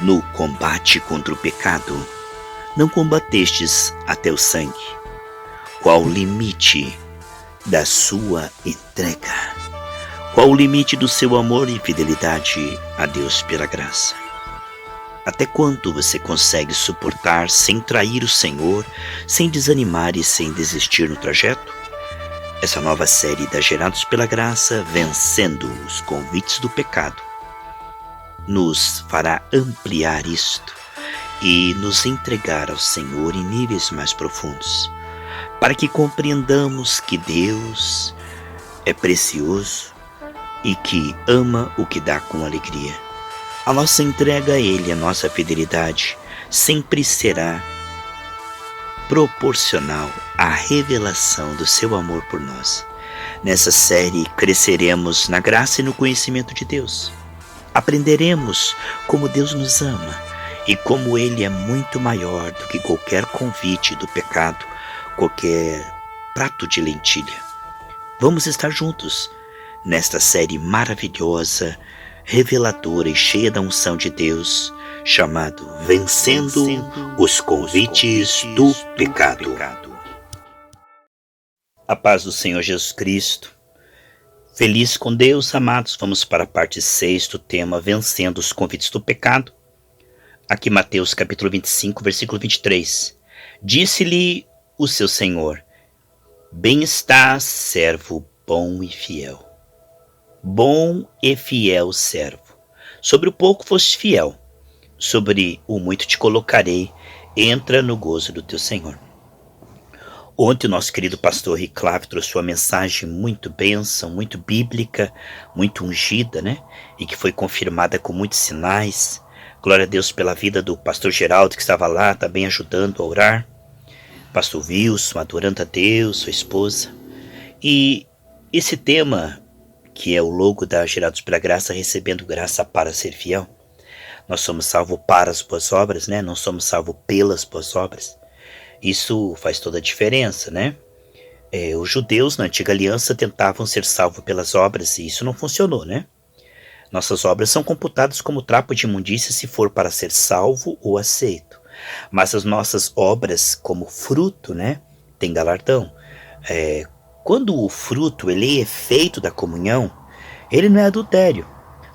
No combate contra o pecado, não combatestes até o sangue. Qual o limite da sua entrega? Qual o limite do seu amor e fidelidade a Deus pela graça? Até quanto você consegue suportar sem trair o Senhor, sem desanimar e sem desistir no trajeto? Essa nova série da Gerados pela Graça, Vencendo os Convites do Pecado, nos fará ampliar isto e nos entregar ao Senhor em níveis mais profundos, para que compreendamos que Deus é precioso e que ama o que dá com alegria. A nossa entrega a Ele, a nossa fidelidade, sempre será proporcional à revelação do seu amor por nós. Nessa série, cresceremos na graça e no conhecimento de Deus. Aprenderemos como Deus nos ama e como Ele é muito maior do que qualquer convite do pecado, qualquer prato de lentilha. Vamos estar juntos nesta série maravilhosa, reveladora e cheia da unção de Deus, chamado Vencendo os Convites do Pecado. A paz do Senhor Jesus Cristo. Feliz com Deus, amados, vamos para a parte 6 do tema Vencendo os Convites do Pecado. Aqui Mateus capítulo 25, versículo 23. Disse-lhe o seu Senhor: Bem estás, servo bom e fiel. Bom e fiel servo. Sobre o pouco foste fiel, sobre o muito te colocarei, entra no gozo do teu Senhor. Ontem o nosso querido pastor Riclave trouxe uma mensagem muito bênção, muito bíblica, muito ungida, né? E que foi confirmada com muitos sinais. Glória a Deus pela vida do pastor Geraldo, que estava lá também ajudando a orar. Pastor Wilson, adorando a Deus, sua esposa. E esse tema, que é o logo da Gerados pela Graça, recebendo graça para ser fiel. Nós somos salvos para as boas obras, né? Não somos salvos pelas boas obras. Isso faz toda a diferença, né? Os judeus na antiga aliança tentavam ser salvos pelas obras e isso não funcionou, né? Nossas obras são computadas como trapo de imundícia se for para ser salvo ou aceito. Mas as nossas obras, como fruto, né, tem galardão. Quando o fruto ele é efeito da comunhão, ele não é adultério.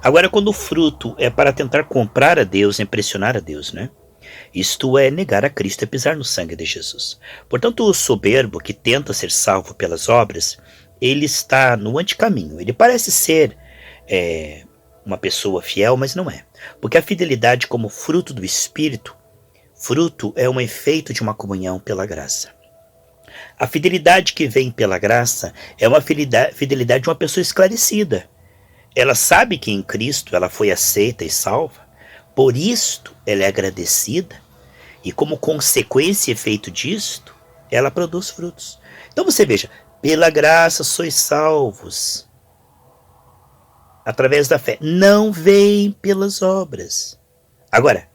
Agora, quando o fruto é para tentar comprar a Deus, impressionar a Deus, né? Isto é negar a Cristo e pisar no sangue de Jesus. Portanto, o soberbo que tenta ser salvo pelas obras, ele está no anticaminho. Ele parece ser uma pessoa fiel, mas não é. Porque a fidelidade como fruto do Espírito, fruto é um efeito de uma comunhão pela graça. A fidelidade que vem pela graça é uma fidelidade de uma pessoa esclarecida. Ela sabe que em Cristo ela foi aceita e salva, por isto ela é agradecida, e como consequência e efeito disto, ela produz frutos. Então você veja, pela graça sois salvos, através da fé, não vem pelas obras. Agora,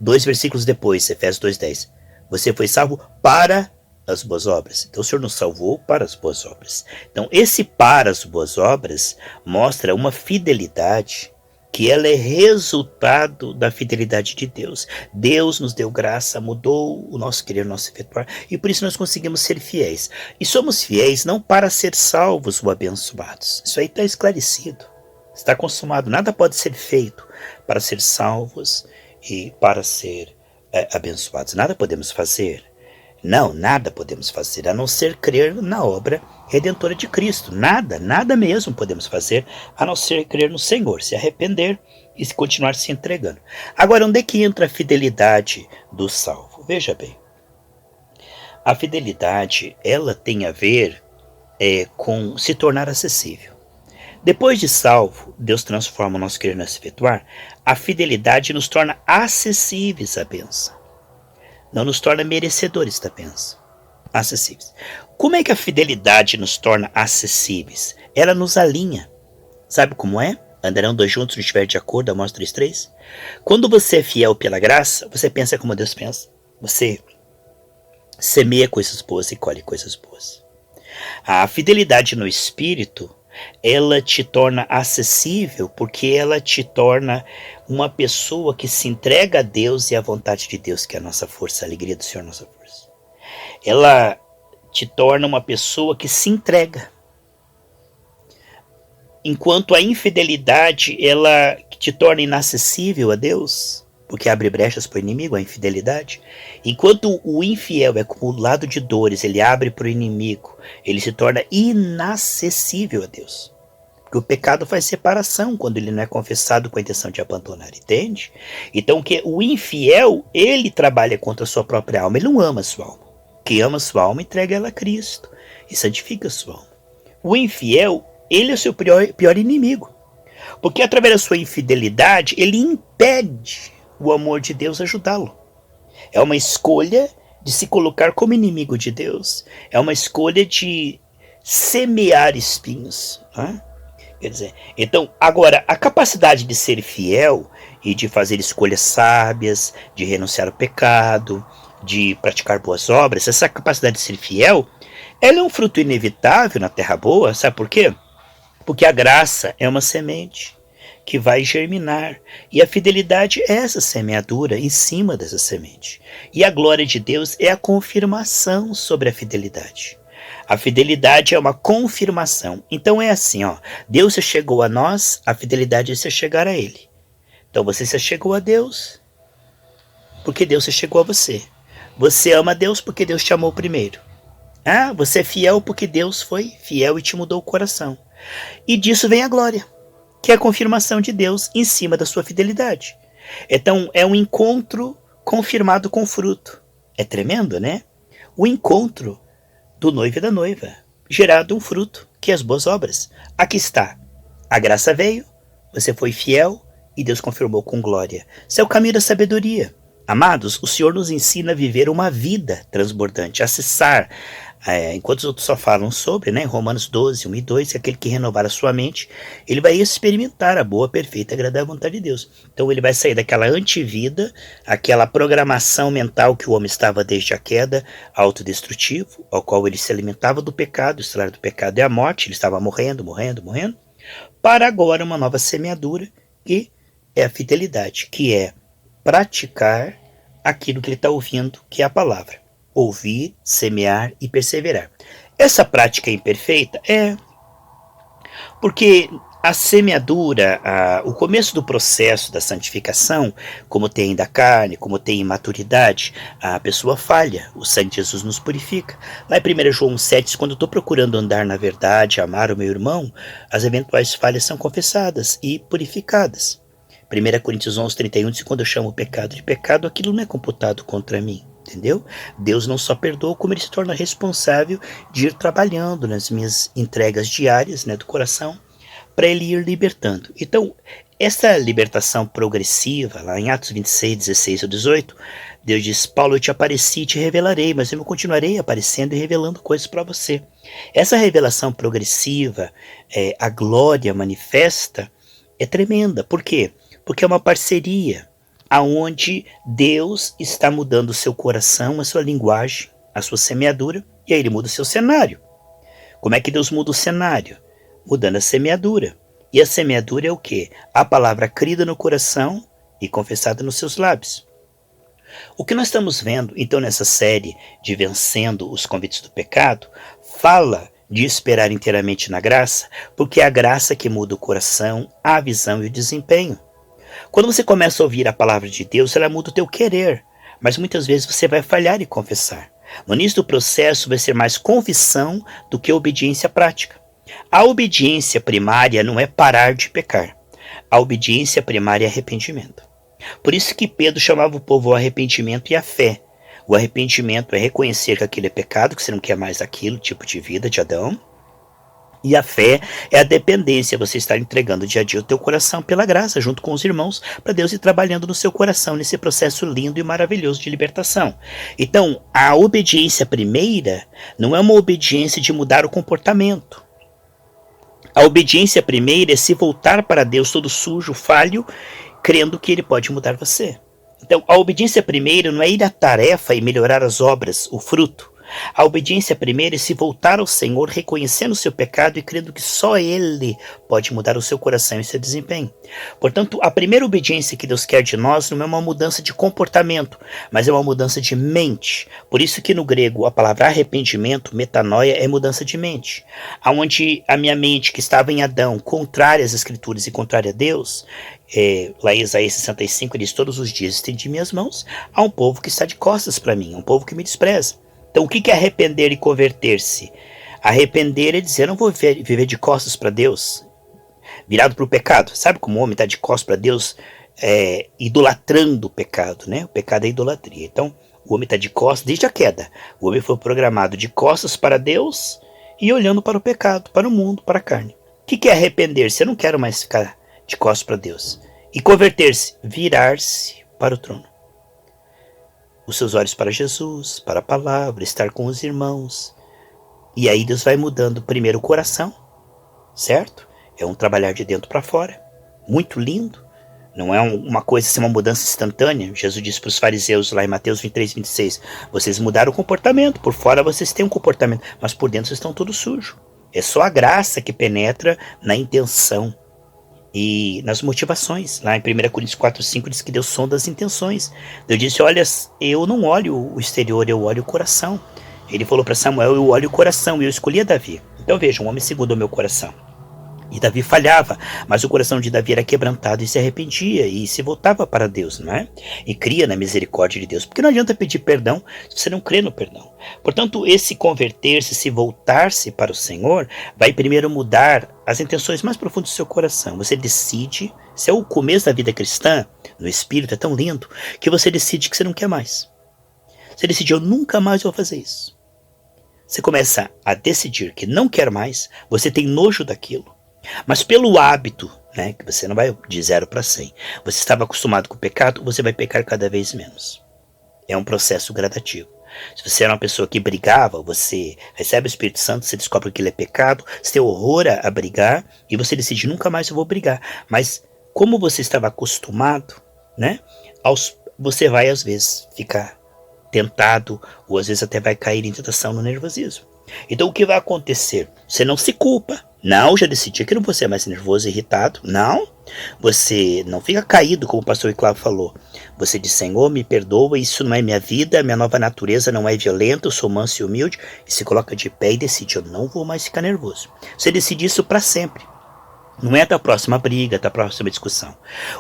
2 versículos depois, Efésios 2:10, você foi salvo para as boas obras. Então o Senhor nos salvou para as boas obras. Então esse para as boas obras mostra uma fidelidade que ela é resultado da fidelidade de Deus. Deus nos deu graça, mudou o nosso querer, o nosso efetuar, e por isso nós conseguimos ser fiéis. E somos fiéis não para ser salvos ou abençoados. Isso aí está esclarecido, está consumado. Nada pode ser feito para ser salvos e para ser abençoados. Nada podemos fazer. Não, nada podemos fazer, a não ser crer na obra redentora de Cristo. Nada mesmo podemos fazer, a não ser crer no Senhor, se arrepender e continuar se entregando. Agora, onde é que entra a fidelidade do salvo? Veja bem, a fidelidade, ela tem a ver com se tornar acessível. Depois de salvo, Deus transforma o nosso querer no efetuar, a fidelidade nos torna acessíveis à bênção. Não nos torna merecedores da bênção, acessíveis. Como é que a fidelidade nos torna acessíveis? Ela nos alinha. Sabe como é? Andarão dois juntos se estiver de acordo, Amós 3:3. Quando você é fiel pela graça, você pensa como Deus pensa. Você semeia coisas boas e colhe coisas boas. A fidelidade no Espírito ela te torna acessível porque ela te torna uma pessoa que se entrega a Deus e à vontade de Deus, que é a nossa força, a alegria do Senhor, nossa força. Ela te torna uma pessoa que se entrega. Enquanto a infidelidade, ela te torna inacessível a Deus, porque abre brechas para o inimigo, a infidelidade. Enquanto o infiel é acumulado de dores, ele abre para o inimigo, ele se torna inacessível a Deus. Porque o pecado faz separação quando ele não é confessado com a intenção de abandonar, entende? Então que o infiel, ele trabalha contra a sua própria alma, ele não ama a sua alma. Quem ama a sua alma, entrega ela a Cristo e santifica a sua alma. O infiel, ele é o seu pior inimigo. Porque através da sua infidelidade, ele impede o amor de Deus ajudá-lo. É uma escolha de se colocar como inimigo de Deus. É uma escolha de semear espinhos. Né? Quer dizer, então, agora, a capacidade de ser fiel e de fazer escolhas sábias, de renunciar ao pecado, de praticar boas obras, essa capacidade de ser fiel, ela é um fruto inevitável na terra boa. Sabe por quê? Porque a graça é uma semente que vai germinar. E a fidelidade é essa semeadura em cima dessa semente. E a glória de Deus é a confirmação sobre a fidelidade. A fidelidade é uma confirmação. Então é assim, ó. Deus se chegou a nós, a fidelidade é se chegar a Ele. Então você se chegou a Deus, porque Deus se chegou a você. Você ama Deus porque Deus te amou primeiro. Ah, você é fiel porque Deus foi fiel e te mudou o coração. E disso vem a glória, que é a confirmação de Deus em cima da sua fidelidade. Então é um encontro confirmado com fruto. É tremendo, né? O encontro do noivo e da noiva, gerado um fruto, que é as boas obras. Aqui está, a graça veio, você foi fiel e Deus confirmou com glória. Esse é o caminho da sabedoria. Amados, o Senhor nos ensina a viver uma vida transbordante, acessar, enquanto os outros só falam sobre, né, Romanos 12, 1 e 2, que aquele que renovar a sua mente, ele vai experimentar a boa, perfeita e agradável vontade de Deus. Então ele vai sair daquela antivida, aquela programação mental que o homem estava desde a queda, autodestrutivo, ao qual ele se alimentava do pecado, o salário do pecado é a morte, ele estava morrendo, para agora uma nova semeadura, que é a fidelidade, que é praticar aquilo que ele está ouvindo, que é a palavra. Ouvir, semear e perseverar. Essa prática é imperfeita? É. Porque a semeadura, o começo do processo da santificação, como tem da carne, como tem imaturidade, a pessoa falha, o sangue de Jesus nos purifica. Lá em 1 João 7, quando eu estou procurando andar na verdade, amar o meu irmão, as eventuais falhas são confessadas e purificadas. 1 Coríntios 11, 31 diz, quando eu chamo o pecado de pecado, aquilo não é computado contra mim. Entendeu? Deus não só perdoa, como ele se torna responsável de ir trabalhando nas minhas entregas diárias, né, do coração, para ele ir libertando. Então, essa libertação progressiva, lá em Atos 26, 16 ou 18, Deus diz, Paulo, eu te apareci e te revelarei, mas eu continuarei aparecendo e revelando coisas para você. Essa revelação progressiva, a glória manifesta, é tremenda. Por quê? Porque é uma parceria, aonde Deus está mudando o seu coração, a sua linguagem, a sua semeadura, e aí ele muda o seu cenário. Como é que Deus muda o cenário? Mudando a semeadura. E a semeadura é o quê? A palavra crida no coração e confessada nos seus lábios. O que nós estamos vendo, então, nessa série de Vencendo os Convites do Pecado, fala de esperar inteiramente na graça, porque é a graça que muda o coração, a visão e o desempenho. Quando você começa a ouvir a palavra de Deus, ela muda o teu querer, mas muitas vezes você vai falhar e confessar. No início do processo vai ser mais confissão do que obediência prática. A obediência primária não é parar de pecar. A obediência primária é arrependimento. Por isso que Pedro chamava o povo ao arrependimento e à fé. O arrependimento é reconhecer que aquilo é pecado, que você não quer mais aquilo, tipo de vida de Adão. E a fé é a dependência, você está entregando dia a dia o teu coração pela graça, junto com os irmãos, para Deus ir trabalhando no seu coração, nesse processo lindo e maravilhoso de libertação. Então, a obediência primeira não é uma obediência de mudar o comportamento. A obediência primeira é se voltar para Deus todo sujo, falho, crendo que Ele pode mudar você. Então, a obediência primeira não é ir à tarefa e melhorar as obras, o fruto. A obediência primeira é se voltar ao Senhor, reconhecendo o seu pecado e crendo que só Ele pode mudar o seu coração e seu desempenho. Portanto, a primeira obediência que Deus quer de nós não é uma mudança de comportamento, mas é uma mudança de mente. Por isso que no grego a palavra arrependimento, metanoia, é mudança de mente. Aonde a minha mente, que estava em Adão, contrária às Escrituras e contrária a Deus, lá em Isaías 65, ele diz: todos os dias estendi minhas mãos a um povo que está de costas para mim, um povo que me despreza. Então o que é arrepender e converter-se? Arrepender é dizer: eu não vou viver de costas para Deus, virado para o pecado. Sabe como o homem está de costas para Deus, idolatrando o pecado, né? O pecado é idolatria. Então o homem está de costas desde a queda. O homem foi programado de costas para Deus e olhando para o pecado, para o mundo, para a carne. O que é arrepender-se? Eu não quero mais ficar de costas para Deus. E converter-se, virar-se para o trono. Os seus olhos para Jesus, para a palavra, estar com os irmãos. E aí Deus vai mudando primeiro o coração, certo? É um trabalhar de dentro para fora, muito lindo. Não é uma coisa assim, uma mudança instantânea. Jesus disse para os fariseus lá em Mateus 23, 26, vocês mudaram o comportamento, por fora vocês têm um comportamento, mas por dentro vocês estão todos sujos. É só a graça que penetra na intenção e nas motivações. Lá em 1 Coríntios 4, 5 diz que Deus sonda as intenções. Deus disse: olha, eu não olho o exterior, eu olho o coração. Ele falou para Samuel: eu olho o coração, e eu escolhi Davi. Então veja, um homem segundo o meu coração. E Davi falhava, mas o coração de Davi era quebrantado e se arrependia e se voltava para Deus, não é? E cria na misericórdia de Deus, porque não adianta pedir perdão se você não crê no perdão. Portanto, esse converter-se, se voltar-se para o Senhor, vai primeiro mudar as intenções mais profundas do seu coração. Você decide, se é o começo da vida cristã, no Espírito é tão lindo, que você decide que você não quer mais. Você decide: eu nunca mais vou fazer isso. Você começa a decidir que não quer mais, você tem nojo daquilo. Mas pelo hábito, né, que você não vai de 0 para 100, você estava acostumado com o pecado, você vai pecar cada vez menos. É um processo gradativo. Se você era uma pessoa que brigava, você recebe o Espírito Santo, você descobre que ele é pecado, você tem horror a brigar, e você decide: nunca mais eu vou brigar. Mas como você estava acostumado, né, você vai às vezes ficar tentado, ou às vezes até vai cair em tentação no nervosismo. Então o que vai acontecer? Você não se culpa. Não, já decidi que não vou ser mais nervoso e irritado. Não. Você não fica caído, como o pastor Iclavo falou. Você diz: Senhor, me perdoa, isso não é minha vida, minha nova natureza não é violenta, eu sou manso e humilde. E se coloca de pé e decide: eu não vou mais ficar nervoso. Você decide isso para sempre. Não é da próxima briga, da próxima discussão.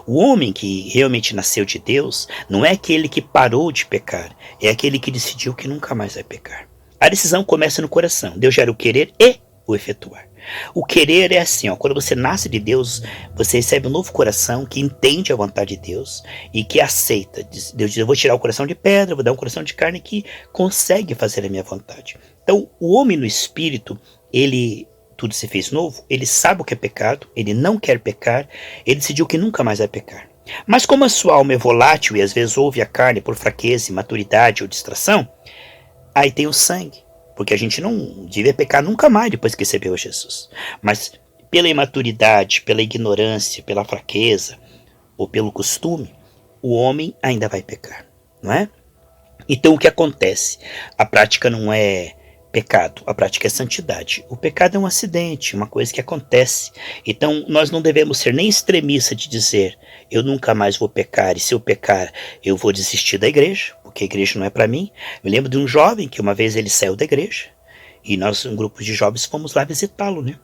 O homem que realmente nasceu de Deus não é aquele que parou de pecar, é aquele que decidiu que nunca mais vai pecar. A decisão começa no coração. Deus gera o querer e o efetuar. O querer é assim, ó, quando você nasce de Deus, você recebe um novo coração que entende a vontade de Deus e que aceita. Deus diz: eu vou tirar o coração de pedra, vou dar um coração de carne que consegue fazer a minha vontade. Então, o homem no espírito, tudo se fez novo, ele sabe o que é pecado, ele não quer pecar, ele decidiu que nunca mais vai pecar. Mas como a sua alma é volátil e às vezes ouve a carne por fraqueza, imaturidade ou distração, aí tem o sangue. Porque a gente não devia pecar nunca mais depois que recebeu Jesus. Mas pela imaturidade, pela ignorância, pela fraqueza ou pelo costume, o homem ainda vai pecar, não é? Então o que acontece? A prática não é pecado, a prática é santidade. O pecado é um acidente, uma coisa que acontece. Então nós não devemos ser nem extremistas de dizer: eu nunca mais vou pecar, e se eu pecar eu vou desistir da igreja, porque a igreja não é para mim. Me lembro de um jovem que uma vez ele saiu da igreja e nós, um grupo de jovens, fomos lá visitá-lo, né?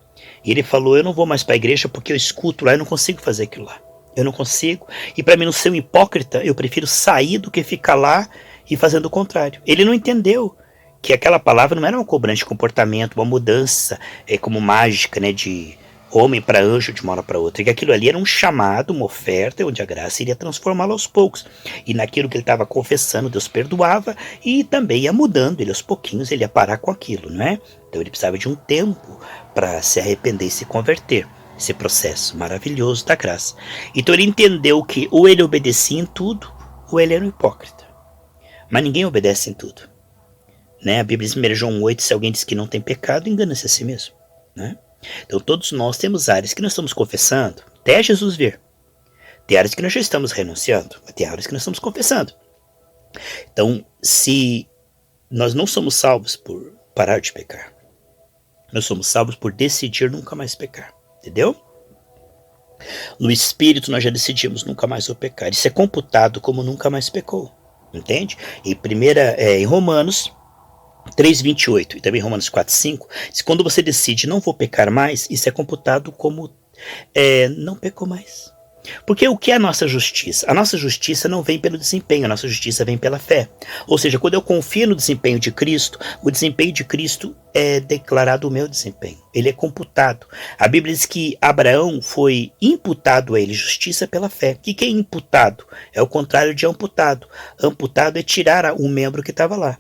E ele falou: eu não vou mais para a igreja porque eu escuto lá e não consigo fazer aquilo lá. Eu não consigo, e para mim não ser um hipócrita, eu prefiro sair do que ficar lá e fazendo o contrário. Ele não entendeu que aquela palavra não era uma cobrança de comportamento, uma mudança como mágica, né, de homem para anjo de uma hora para outra, e que aquilo ali era um chamado, uma oferta, onde a graça iria transformá-lo aos poucos, e naquilo que ele estava confessando, Deus perdoava, e também ia mudando, ele aos pouquinhos ele ia parar com aquilo, não é? Então ele precisava de um tempo para se arrepender e se converter, esse processo maravilhoso da graça. Então ele entendeu que ou ele obedecia em tudo, ou ele era um hipócrita, mas ninguém obedece em tudo, né? A Bíblia diz em 1 João 8, se alguém diz que não tem pecado, engana-se a si mesmo, né? Então todos nós temos áreas que nós estamos confessando até Jesus vir. Tem áreas que nós já estamos renunciando, mas tem áreas que nós estamos confessando. Então, se Nós não somos salvos por parar de pecar. Nós somos salvos por decidir nunca mais pecar. Entendeu? No Espírito nós já decidimos nunca mais pecar. Isso é computado como nunca mais pecou. Entende? Em Romanos 3:28 e também Romanos 4:5, diz, quando você decide não vou pecar mais, isso é computado como não pecou mais. Porque o que é a nossa justiça? A nossa justiça não vem pelo desempenho, a nossa justiça vem pela fé. Ou seja, quando eu confio no desempenho de Cristo, o desempenho de Cristo é declarado o meu desempenho. Ele é computado. A Bíblia diz que Abraão foi imputado a ele justiça pela fé. O que é imputado? É o contrário de amputado. Amputado é tirar um membro que estava lá.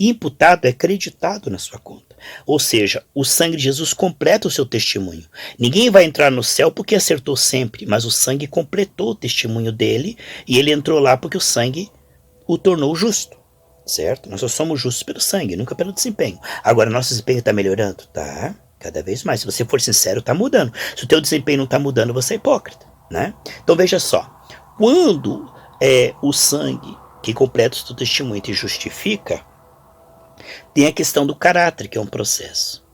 Imputado é acreditado na sua conta. Ou seja, o sangue de Jesus completa o seu testemunho. Ninguém vai entrar no céu porque acertou sempre, mas o sangue completou o testemunho dele e ele entrou lá porque o sangue o tornou justo. Certo? Nós só somos justos pelo sangue, nunca pelo desempenho. Agora, nosso desempenho está melhorando? Tá, cada vez mais. Se você for sincero, está mudando. Se o teu desempenho não está mudando, você é hipócrita, né? Então veja só, quando o sangue que completa o seu testemunho te justifica, tem a questão do caráter, que é um processo.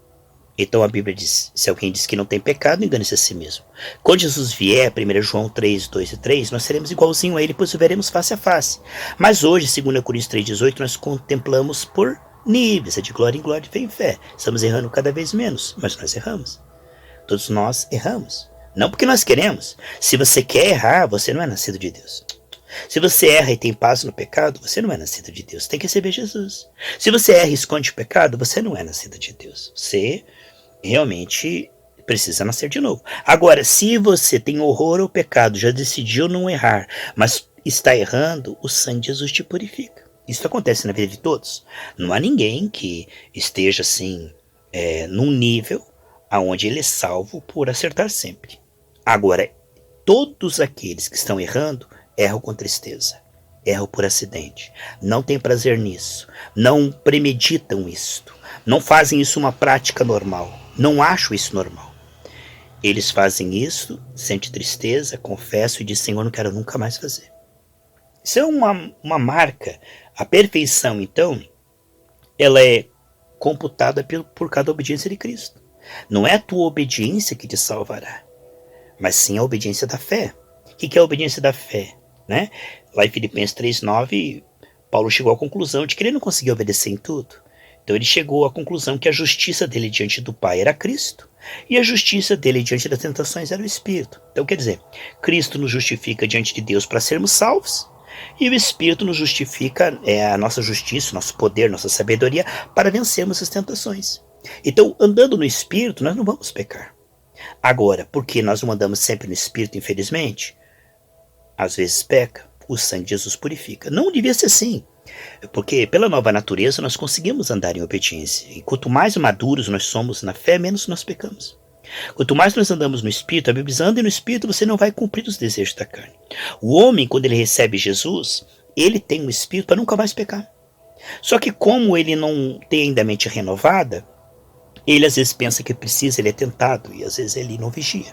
Então a Bíblia diz, se alguém diz que não tem pecado, engane-se a si mesmo. Quando Jesus vier, 1 João 3, 2 e 3, nós seremos igualzinho a ele, pois o veremos face a face. Mas hoje, 2 Coríntios 3,18, nós contemplamos por níveis, é de glória em glória e fé em fé. Estamos errando cada vez menos, mas nós erramos. Todos nós erramos. Não porque nós queremos. Se você quer errar, você não é nascido de Deus. Se você erra e tem paz no pecado, você não é nascido de Deus. Tem que receber Jesus. Se você erra e esconde o pecado, você não é nascido de Deus. Você realmente precisa nascer de novo. Agora, se você tem horror ao pecado, já decidiu não errar, mas está errando, o sangue de Jesus te purifica. Isso acontece na vida de todos. Não há ninguém que esteja assim, num nível onde ele é salvo por acertar sempre. Agora, todos aqueles que estão errando, erram com tristeza, erram por acidente, não têm prazer nisso, não premeditam isto, não fazem isso uma prática normal, não acham isso normal. Eles fazem isso, sentem tristeza, confessam e dizem, Senhor, não quero nunca mais fazer. Isso é uma marca. A perfeição, então, ela é computada por cada obediência de Cristo. Não é a tua obediência que te salvará, mas sim a obediência da fé. O que é a obediência da fé? Né? Lá em Filipenses 3,9, Paulo chegou à conclusão de que ele não conseguia obedecer em tudo. Então ele chegou à conclusão que a justiça dele diante do Pai era Cristo, e a justiça dele diante das tentações era o Espírito. Então quer dizer, Cristo nos justifica diante de Deus para sermos salvos, e o Espírito nos justifica, a nossa justiça, nosso poder, nossa sabedoria, para vencermos as tentações. Então, andando no Espírito, nós não vamos pecar. Agora, porque nós não andamos sempre no Espírito, infelizmente, às vezes peca, o sangue de Jesus purifica. Não devia ser assim, porque pela nova natureza nós conseguimos andar em obediência. E quanto mais maduros nós somos na fé, menos nós pecamos. Quanto mais nós andamos no Espírito, a Bíblia diz, anda no Espírito, você não vai cumprir os desejos da carne. O homem, quando ele recebe Jesus, ele tem um Espírito para nunca mais pecar. Só que como ele não tem ainda a mente renovada, ele às vezes pensa que precisa, ele é tentado, e às vezes ele não vigia.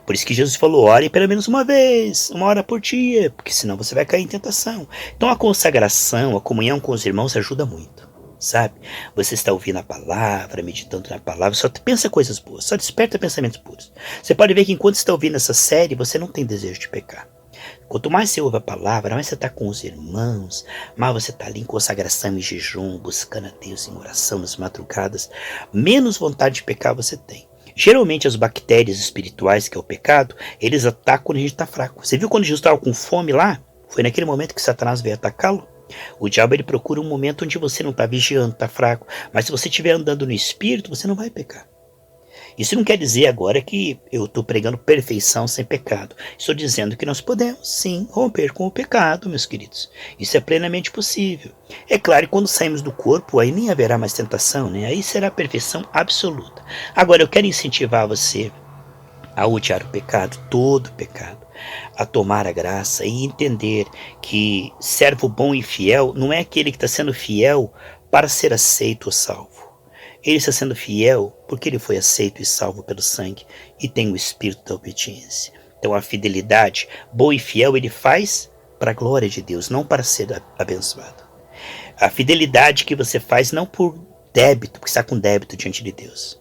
Por isso que Jesus falou, ore pelo menos uma vez, 1 hora por dia, porque senão você vai cair em tentação. Então a consagração, a comunhão com os irmãos ajuda muito, sabe? Você está ouvindo a palavra, meditando na palavra, só pensa coisas boas, só desperta pensamentos puros. Você pode ver que enquanto está ouvindo essa série, você não tem desejo de pecar. Quanto mais você ouve a palavra, mais você está com os irmãos, mais você está ali em consagração e jejum, buscando a Deus em oração nas madrugadas, menos vontade de pecar você tem. Geralmente as bactérias espirituais, que é o pecado, eles atacam quando a gente está fraco. Você viu quando Jesus estava com fome lá? Foi naquele momento que Satanás veio atacá-lo? O diabo ele procura um momento onde você não está vigiando, está fraco, mas se você estiver andando no Espírito, você não vai pecar. Isso não quer dizer agora que eu estou pregando perfeição sem pecado. Estou dizendo que nós podemos, sim, romper com o pecado, meus queridos. Isso é plenamente possível. É claro que quando saímos do corpo, aí nem haverá mais tentação, né? Aí será a perfeição absoluta. Agora, eu quero incentivar você a odiar o pecado, todo o pecado, a tomar a graça e entender que servo bom e fiel não é aquele que está sendo fiel para ser aceito ou salvo. Ele está sendo fiel porque ele foi aceito e salvo pelo sangue e tem o espírito da obediência. Então a fidelidade, boa e fiel, ele faz para a glória de Deus, não para ser abençoado. A fidelidade que você faz não por débito, porque está com débito diante de Deus,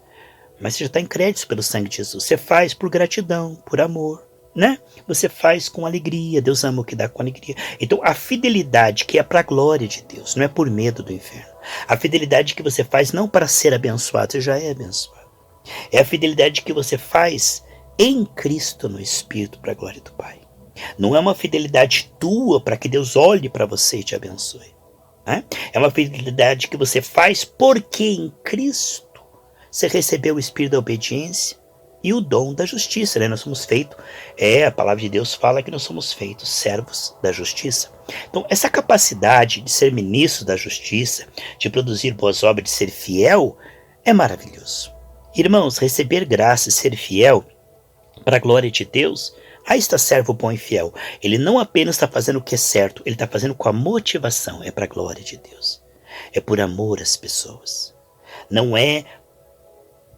mas você já está em créditos pelo sangue de Jesus. Você faz por gratidão, por amor, né? Você faz com alegria. Deus ama o que dá com alegria. Então a fidelidade que é para a glória de Deus, não é por medo do inferno. A fidelidade que você faz não para ser abençoado, você já é abençoado. É a fidelidade que você faz em Cristo no Espírito para a glória do Pai. Não é uma fidelidade tua para que Deus olhe para você e te abençoe, né? É uma fidelidade que você faz porque em Cristo você recebeu o espírito da obediência e o dom da justiça, né? Nós somos feitos, a palavra de Deus fala que nós somos feitos servos da justiça. Então, essa capacidade de ser ministro da justiça, de produzir boas obras, de ser fiel, é maravilhoso. Irmãos, receber graça e ser fiel para a glória de Deus, aí está servo bom e fiel. Ele não apenas está fazendo o que é certo, ele está fazendo com a motivação, é para a glória de Deus. É por amor às pessoas. Não é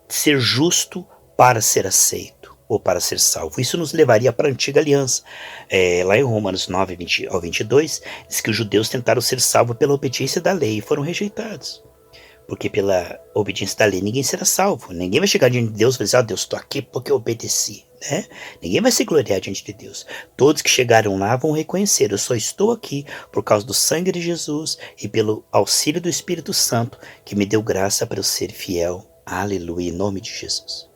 ser justo para ser aceito ou para ser salvo. Isso nos levaria para a antiga aliança. Lá em Romanos 9, 20 ao 22, diz que os judeus tentaram ser salvos pela obediência da lei e foram rejeitados. Porque pela obediência da lei ninguém será salvo. Ninguém vai chegar diante de Deus e dizer, Deus, estou aqui porque eu obedeci, né? Ninguém vai se gloriar diante de Deus. Todos que chegaram lá vão reconhecer, eu só estou aqui por causa do sangue de Jesus e pelo auxílio do Espírito Santo que me deu graça para eu ser fiel. Aleluia, em nome de Jesus.